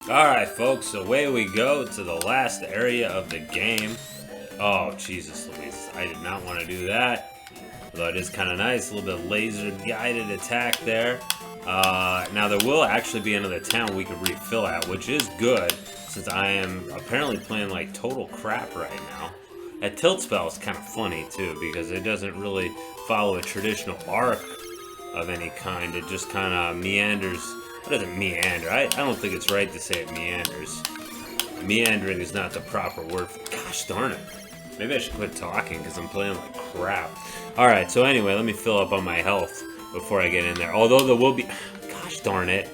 Alright, folks, away we go to the last area of the game. Oh, Jesus Louise. I did not want to do that. Although it is kind of nice. A little bit laser guided attack there. Now, there will actually be another town we could refill at, which is good, since I am apparently playing like total crap right now. That tilt spell is kind of funny, too, because it doesn't really follow a traditional arc of any kind. It just kind of meanders. It doesn't meander. I don't think it's right to say it meanders. Meandering is not the proper word for. Gosh darn it. Maybe I should quit talking because I'm playing like crap. Alright, so anyway, let me fill up on my health before I get in there. Although there will be. Gosh darn it.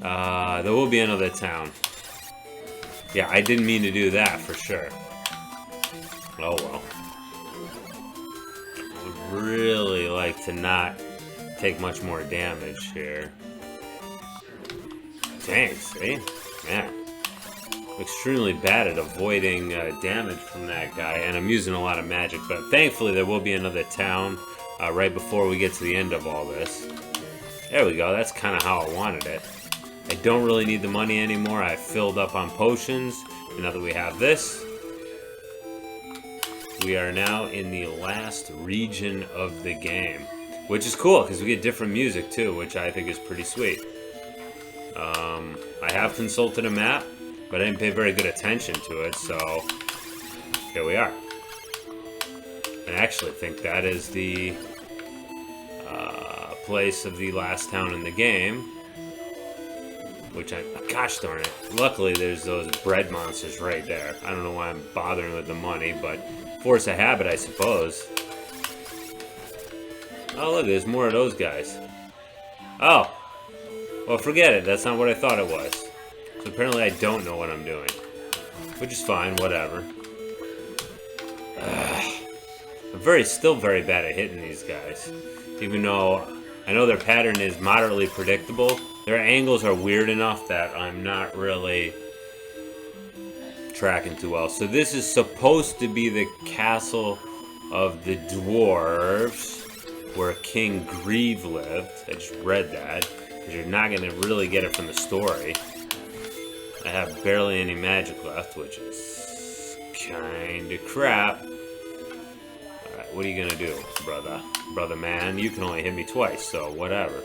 There will be another town. Yeah, I didn't mean to do that for sure. Oh well. I would really like to not take much more damage here. Dang, see? Man. I'm extremely bad at avoiding damage from that guy, and I'm using a lot of magic, but thankfully there will be another town right before we get to the end of all this. There we go, that's kind of how I wanted it. I don't really need the money anymore. I filled up on potions, and now that we have this, we are now in the last region of the game, which is cool because we get different music too, which I think is pretty sweet. I have consulted a map, but I didn't pay very good attention to it, so here we are. I actually think that is the place of the last town in the game, which gosh darn it. Luckily, there's those bread monsters right there. I don't know why I'm bothering with the money, but force of habit, I suppose. Oh, look, there's more of those guys. Oh. Well, forget it. That's not what I thought it was. So apparently I don't know what I'm doing. Which is fine, whatever. I'm still very bad at hitting these guys. Even though I know their pattern is moderately predictable, their angles are weird enough that I'm not really tracking too well. So this is supposed to be the castle of the dwarves, where King Grieve lived. I just read that. Because you're not going to really get it from the story. I have barely any magic left, which is kind of crap. Alright, what are you going to do, brother? Brother man, you can only hit me twice, so whatever.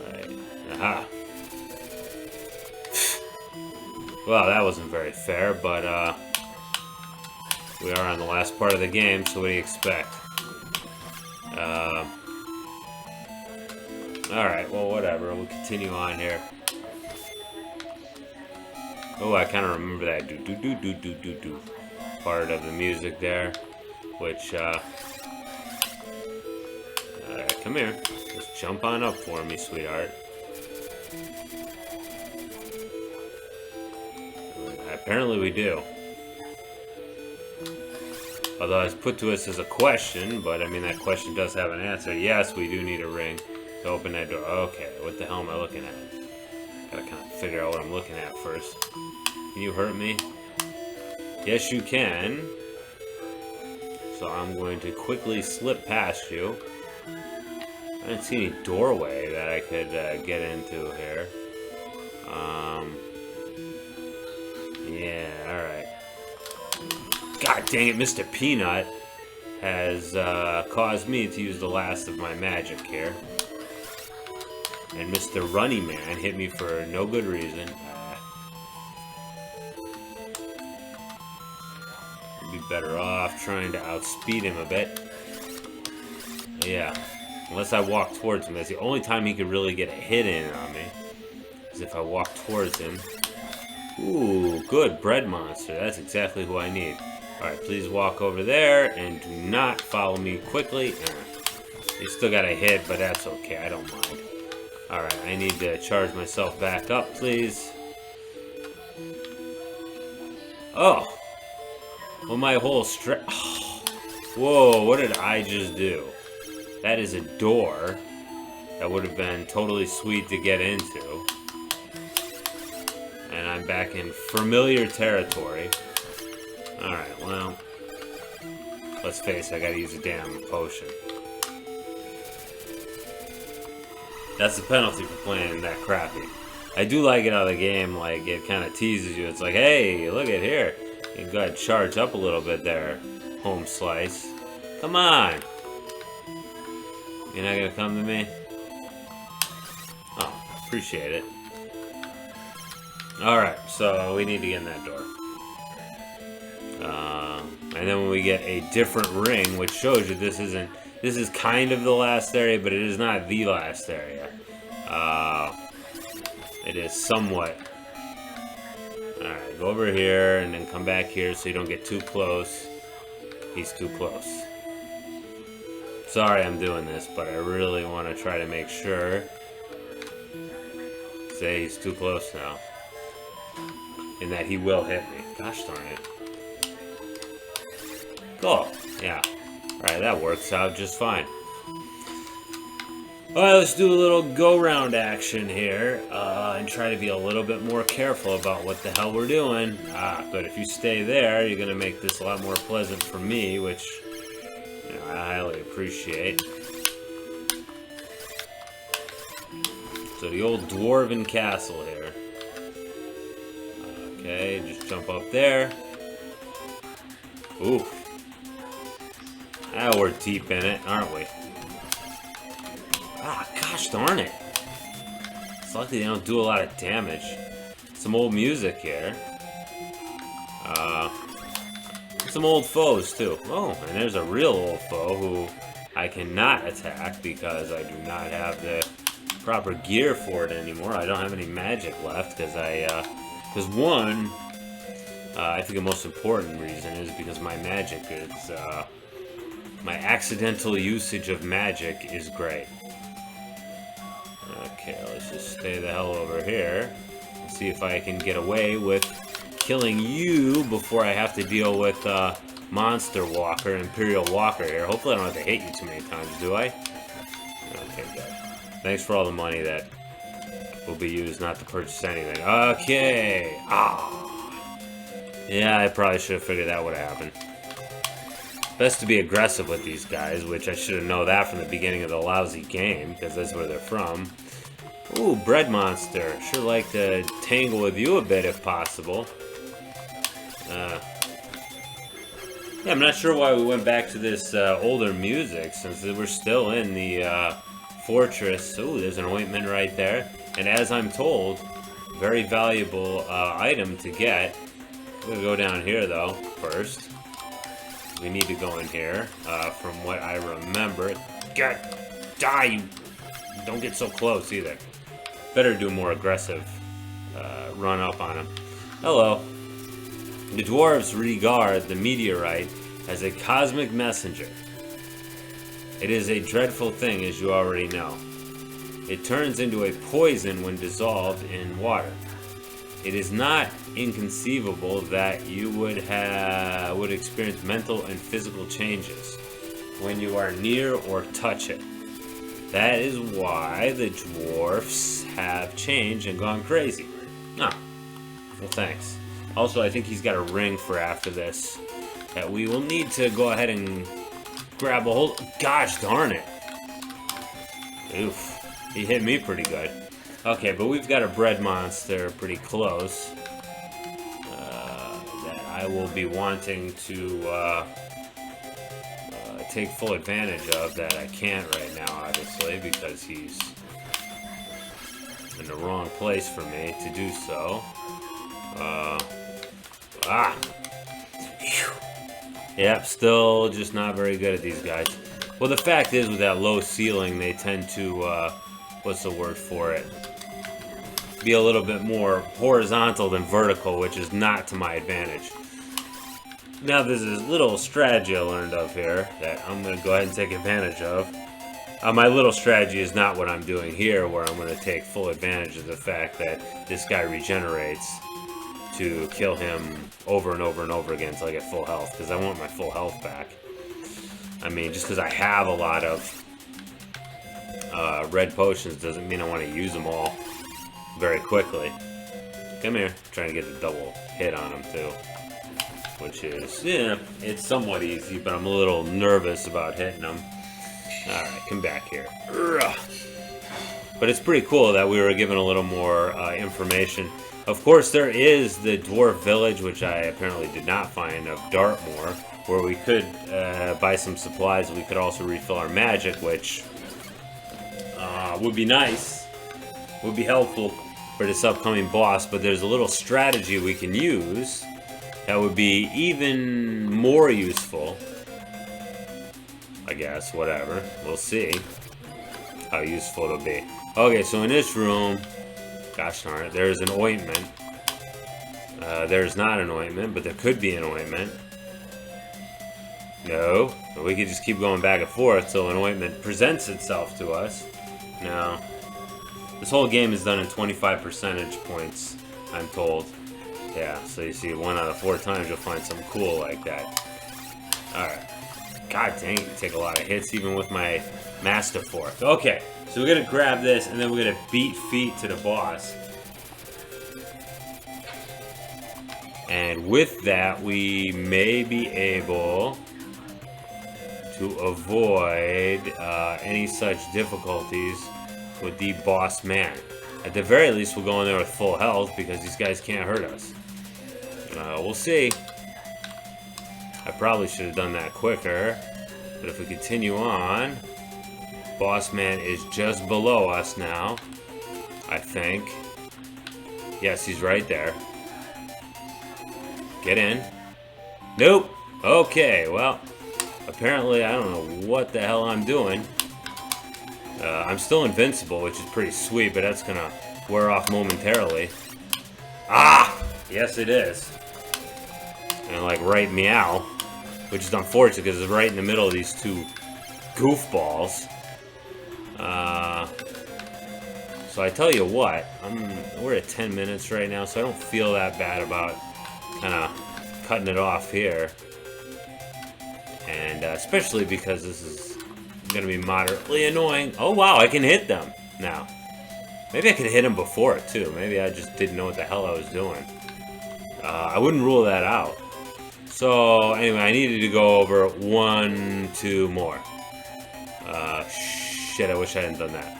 Alright, aha. Well, that wasn't very fair, but we are on the last part of the game, so what do you expect? Alright, well, whatever. We'll continue on here. Oh, I kind of remember that do-do-do-do-do-do-do part of the music there. Which, come here. Just jump on up for me, sweetheart. Apparently we do. Although it's put to us as a question, but I mean, that question does have an answer. Yes, we do need a ring to open that door. Okay, what the hell am I looking at? Gotta kind of figure out what I'm looking at first. Can you hurt me? Yes, you can. So I'm going to quickly slip past you. I didn't see any doorway that I could get into here. Yeah, alright. God dang it, Mr. Peanut has caused me to use the last of my magic here. And Mr. Runny Man hit me for no good reason. I'd be better off trying to outspeed him a bit. Yeah, unless I walk towards him. That's the only time he could really get a hit in on me, is if I walk towards him. Ooh, good, bread monster. That's exactly who I need. Alright, please walk over there and do not follow me quickly. You still got a hit, but that's okay. I don't mind. Alright, I need to charge myself back up, please. Oh! Well, my whole oh. Whoa, what did I just do? That is a door that would have been totally sweet to get into. And I'm back in familiar territory. Alright, well, let's face it, I gotta use a damn potion. That's the penalty for playing that crappy. I do like it how the game, like, it kind of teases you. It's like, hey, look at here. You gotta charge up a little bit there, home slice. Come on. You're not gonna come to me? Oh, appreciate it. Alright, so we need to get in that door. And then when we get a different ring, which shows you this is kind of the last area, but it is not the last area. It is somewhat. Alright, go over here and then come back here so you don't get too close. He's too close. Sorry I'm doing this, but I really want to try to make sure. Say he's too close now. And that he will hit me. Gosh darn it. Cool. Yeah. Alright, that works out just fine. Alright, let's do a little go-round action here. And try to be a little bit more careful about what the hell we're doing. But if you stay there, you're going to make this a lot more pleasant for me, which I highly appreciate. So the old dwarven castle here. Okay, just jump up there. Ooh. Ah, we're deep in it, aren't we? Ah, gosh darn it. It's lucky they don't do a lot of damage. Some old music here. Some old foes, too. Oh, and there's a real old foe who I cannot attack because I do not have the proper gear for it anymore. I don't have any magic left because I think the most important reason is because my magic is, my accidental usage of magic is great. Okay, let's just stay the hell over here and see if I can get away with killing you before I have to deal with, Monster Walker, Imperial Walker here. Hopefully I don't have to hit you too many times, do I? Okay, good. Thanks for all the money that will be used not to purchase anything. Okay. Yeah, I probably should have figured that would have happened. Best to be aggressive with these guys, which I should have known that from the beginning of the lousy game, because that's where they're from. Ooh, Bread Monster. Sure like to tangle with you a bit if possible. Yeah, I'm not sure why we went back to this older music, since we're still in the fortress. Ooh, there's an ointment right there. And as I'm told, very valuable item to get. We're gonna go down here though first. We need to go in here. From what I remember, die! You don't get so close either. Better do a more aggressive run up on him. Hello. The dwarves regard the meteorite as a cosmic messenger. It is a dreadful thing, as you already know. It turns into a poison when dissolved in water. It is not inconceivable that you would experience mental and physical changes when you are near or touch it. That is why the dwarfs have changed and gone crazy. Ah, well thanks. Also, I think he's got a ring for after this that we will need to go ahead and grab a hold. Gosh darn it. Oof. He hit me pretty good. Okay, but we've got a bread monster pretty close that I will be wanting to take full advantage of that I can't right now, obviously, because he's in the wrong place for me to do so. Yep, still just not very good at these guys. Well, the fact is, with that low ceiling, they tend to, what's the word for it? Be a little bit more horizontal than vertical, which is not to my advantage. Now, there's this little strategy I learned of here that I'm going to go ahead and take advantage of. My little strategy is not what I'm doing here, where I'm going to take full advantage of the fact that this guy regenerates to kill him over and over and over again until I get full health, because I want my full health back. I mean, just because I have a lot of red potions doesn't mean I want to use them all very quickly. Come here. I'm trying to get the double hit on him, too. Which is, yeah, it's somewhat easy, but I'm a little nervous about hitting him. Alright, come back here. But it's pretty cool that we were given a little more information. Of course, there is the dwarf village, which I apparently did not find, of Dartmoor, where we could buy some supplies. We could also refill our magic, which would be nice, would be helpful for this upcoming boss. But there's a little strategy we can use that would be even more useful, I guess. Whatever, we'll see how useful it'll be. Okay, so in this room, gosh darn it, there's an ointment. There's not an ointment, but there could be an ointment. No, we could just keep going back and forth till an ointment presents itself to us. No. This whole game is done in 25 percentage points, I'm told. Yeah, so you see 1 out of 4 times you'll find something cool like that. Alright. God dang, you take a lot of hits even with my Master Fork. Okay, so we're gonna grab this and then we're gonna beat feet to the boss. And with that, we may be able to avoid any such difficulties with the boss man. At the very least, we'll go in there with full health because these guys can't hurt us. We'll see. I probably should have done that quicker, but if we continue on, boss man is just below us now, I think. Yes, he's right there. Get in. Nope. Okay, well, apparently I don't know what the hell I'm doing. I'm still invincible, which is pretty sweet, but that's gonna wear off momentarily. Ah! Yes, it is. And like right meow, which is unfortunate because it's right in the middle of these two goofballs. So I tell you what, we're at 10 minutes right now, so I don't feel that bad about kind of cutting it off here. And especially because this is going to be moderately annoying. Oh wow, I can hit them now. Maybe I could hit them before it too. Maybe I just didn't know what the hell I was doing. I wouldn't rule that out. So anyway, I needed to go over 1, 2 more. Shit, I wish I hadn't done that.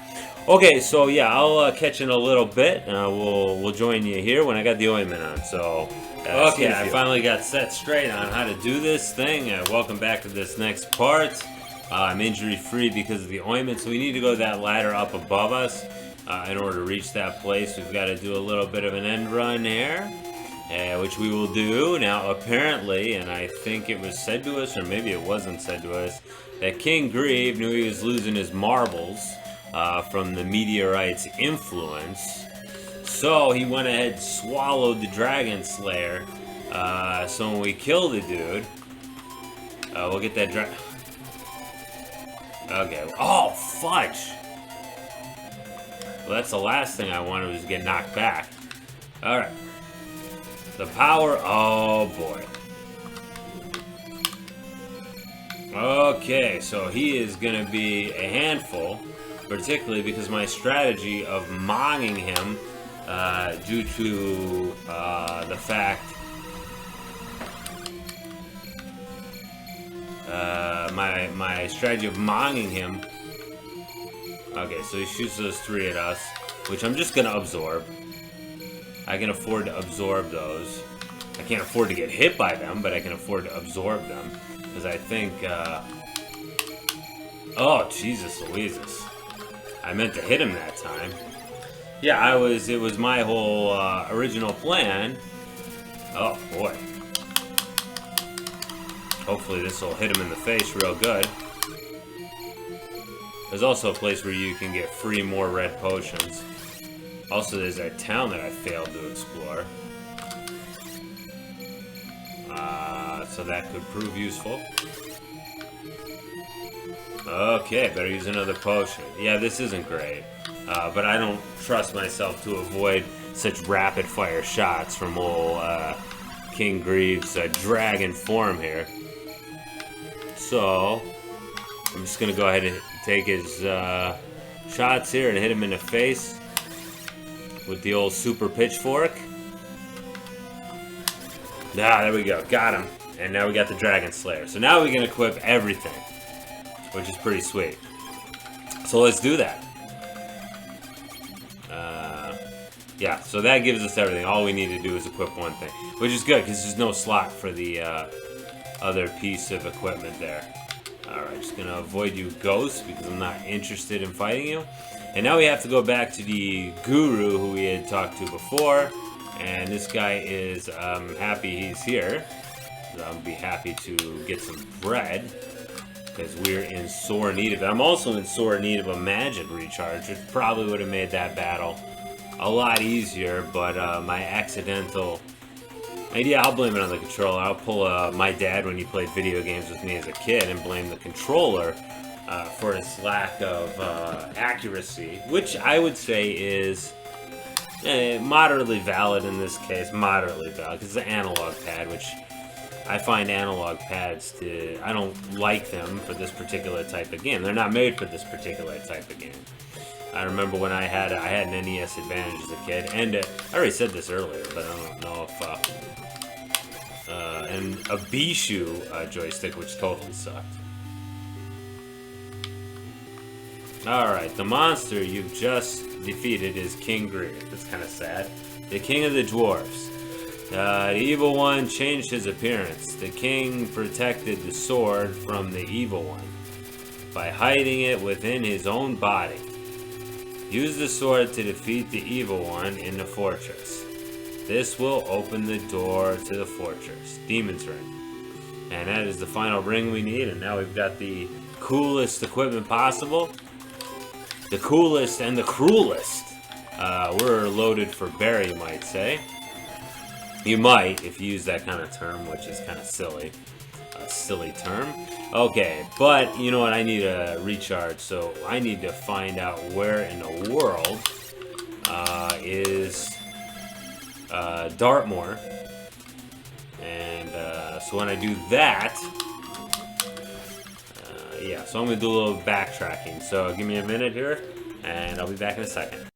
Okay, so yeah, I'll catch you in a little bit. We'll join you here when I got the ointment on. So okay, I finally got set straight on how to do this thing. Welcome back to this next part. I'm injury free because of the ointment, so we need to go that ladder up above us in order to reach that place. We've got to do a little bit of an end run here, which we will do. Now apparently, and I think it was said to us, or maybe it wasn't said to us, that King Grieve knew he was losing his marbles from the meteorite's influence. So he went ahead and swallowed the Dragon Slayer. So when we kill the dude, we'll get that Okay. Oh, fudge! Well, that's the last thing I wanted, was to get knocked back. Alright. The power... Oh, boy. Okay, so he is going to be a handful, particularly because my strategy of monging him due to the fact my strategy of monging him. Okay, so he shoots those 3 at us, which I'm just gonna absorb. I can afford to absorb those. I can't afford to get hit by them, but I can afford to absorb them because I think oh, Jesus Louises, I meant to hit him that time. Yeah, it was my whole original plan. Oh boy. Hopefully this will hit him in the face real good. There's also a place where you can get free more red potions. Also, there's that town that I failed to explore. So that could prove useful. Okay, better use another potion. Yeah, this isn't great. But I don't trust myself to avoid such rapid-fire shots from old King Grieve's dragon form here. So, I'm just going to go ahead and take his shots here and hit him in the face with the old super pitchfork. Ah, there we go. Got him. And now we got the Dragon Slayer. So now we can equip everything, which is pretty sweet. So let's do that. Yeah, so that gives us everything. All we need to do is equip one thing, which is good because there's no slot for the other piece of equipment there. Alright, just gonna avoid you ghosts because I'm not interested in fighting you. And now we have to go back to the guru who we had talked to before. And this guy is happy he's here. I'll be happy to get some bread because we're in sore need of it. I'm also in sore need of a magic recharge, which probably would have made that battle a lot easier, but my accidental... Yeah, I'll blame it on the controller. I'll pull my dad when he played video games with me as a kid and blame the controller for its lack of accuracy, which I would say is moderately valid in this case. Moderately valid, because it's an analog pad, which I find analog pads I don't like them for this particular type of game. They're not made for this particular type of game. I remember when I had an NES Advantage as a kid, and I already said this earlier, but I don't know if and a Bishu joystick, which totally sucked. Alright, the monster you've just defeated is King Greer. That's kind of sad. The king of the dwarves. The evil one changed his appearance. The king protected the sword from the evil one by hiding it within his own body. Use the sword to defeat the evil one in the fortress. This will open the door to the fortress. Demon's Ring. And that is the final ring we need, and now we've got the coolest equipment possible. The coolest and the cruelest. We're loaded for bear, you might say. You might, if you use that kind of term, which is kind of silly. A silly term. Okay, but you know what? I need a recharge, so I need to find out where in the world is Dartmoor. And so when I do that, yeah, so I'm going to do a little backtracking. So give me a minute here, and I'll be back in a second.